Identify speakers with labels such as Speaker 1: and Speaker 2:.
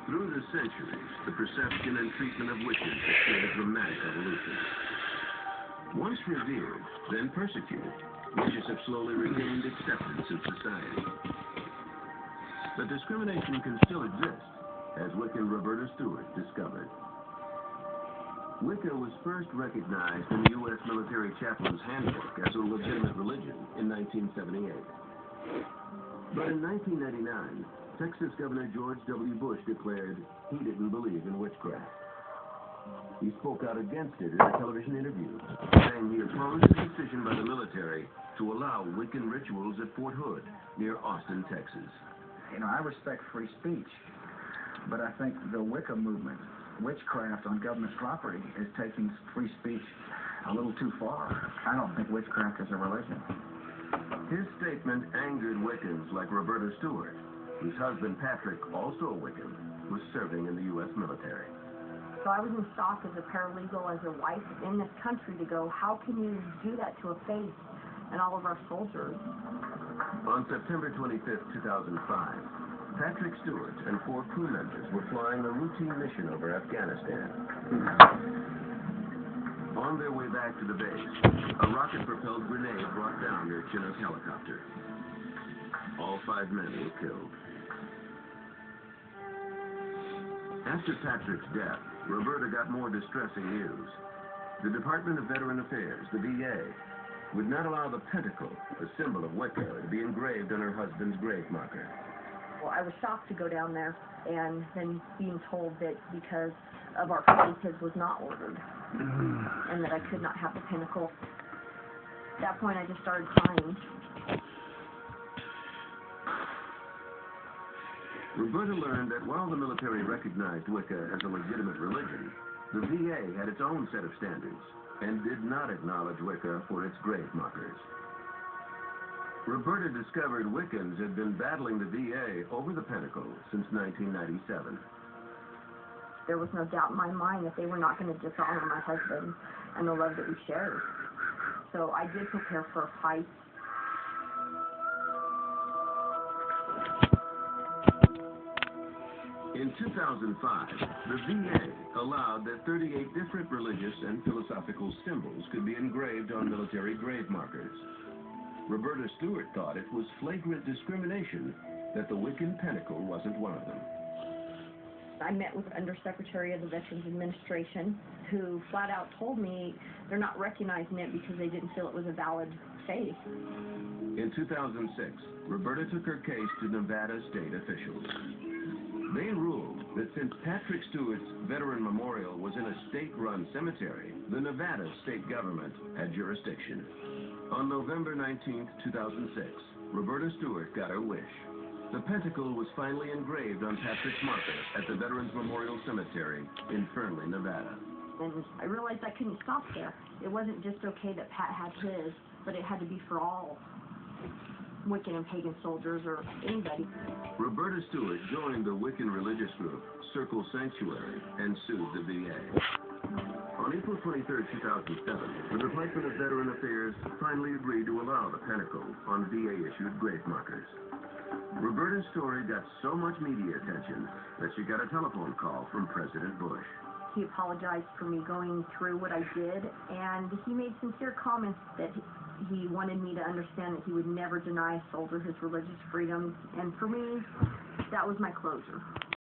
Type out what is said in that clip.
Speaker 1: Through the centuries, the perception and treatment of witches has seen a dramatic evolution. Once revered, then persecuted, witches have slowly regained acceptance in society. But discrimination can still exist, as Wiccan Roberta Stewart discovered. Wicca was first recognized in the U.S. Military Chaplain's Handbook as a legitimate religion in 1978. But in 1999, Texas Governor George W. Bush declared he didn't believe in witchcraft. He spoke out against it in a television interview, saying he opposed the decision by the military to allow Wiccan rituals at Fort Hood, near Austin, Texas.
Speaker 2: You know, I respect free speech, but I think the Wicca movement, witchcraft on government property, is taking free speech a little too far. I don't think witchcraft is a religion.
Speaker 1: His statement angered Wiccans like Roberta Stewart, whose husband Patrick, also a Wiccan, was serving in the U.S. military.
Speaker 3: So I was in shock as a paralegal, as a wife in this country, to go, how can you do that to a faith and all of our soldiers?
Speaker 1: On September 25, 2005, Patrick Stewart and 4 crew members were flying a routine mission over Afghanistan. On their way back to the base, a rocket-propelled grenade brought down their Chinook helicopter. All 5 men were killed. After Patrick's death, Roberta got more distressing news. The Department of Veteran Affairs, the VA, would not allow the pentacle, the symbol of Wicca, to be engraved on her husband's grave marker.
Speaker 3: Well, I was shocked to go down there and then being told that because of our faith, his was not ordered, and that I could not have the pinnacle. At that point, I just started crying.
Speaker 1: Roberta learned that while the military recognized Wicca as a legitimate religion, the VA had its own set of standards and did not acknowledge Wicca for its grave markers. Roberta discovered Wiccans had been battling the VA over the pentacle since 1997.
Speaker 3: There was no doubt in my mind that they were not going to dishonor my husband and the love that we shared. So I did prepare for a fight.
Speaker 1: In 2005, the VA allowed that 38 different religious and philosophical symbols could be engraved on military grave markers. Roberta Stewart thought it was flagrant discrimination that the Wiccan pentacle wasn't one of them.
Speaker 3: I met with the Undersecretary of the Veterans Administration, who flat out told me they're not recognizing it because they didn't feel it was a valid faith.
Speaker 1: In 2006, Roberta took her case to Nevada state officials. They ruled that since Patrick Stewart's veteran memorial was in a state-run cemetery, the Nevada state government had jurisdiction. On November 19, 2006, Roberta Stewart got her wish. The pentacle was finally engraved on Patrick's marker at the Veterans Memorial Cemetery in Fernley, Nevada.
Speaker 3: And I realized I couldn't stop there. It wasn't just okay that Pat had his, but it had to be for all Wiccan and pagan soldiers or anybody.
Speaker 1: Roberta Stewart joined the Wiccan religious group Circle Sanctuary and sued the VA. On April 23, 2007, the Department of Veteran Affairs finally agreed to allow the pentacle on VA-issued grave markers. Roberta's story got so much media attention that she got a telephone call from President Bush.
Speaker 3: He apologized for me going through what I did, and he made sincere comments that he wanted me to understand that he would never deny a soldier his religious freedoms, and for me, that was my closure.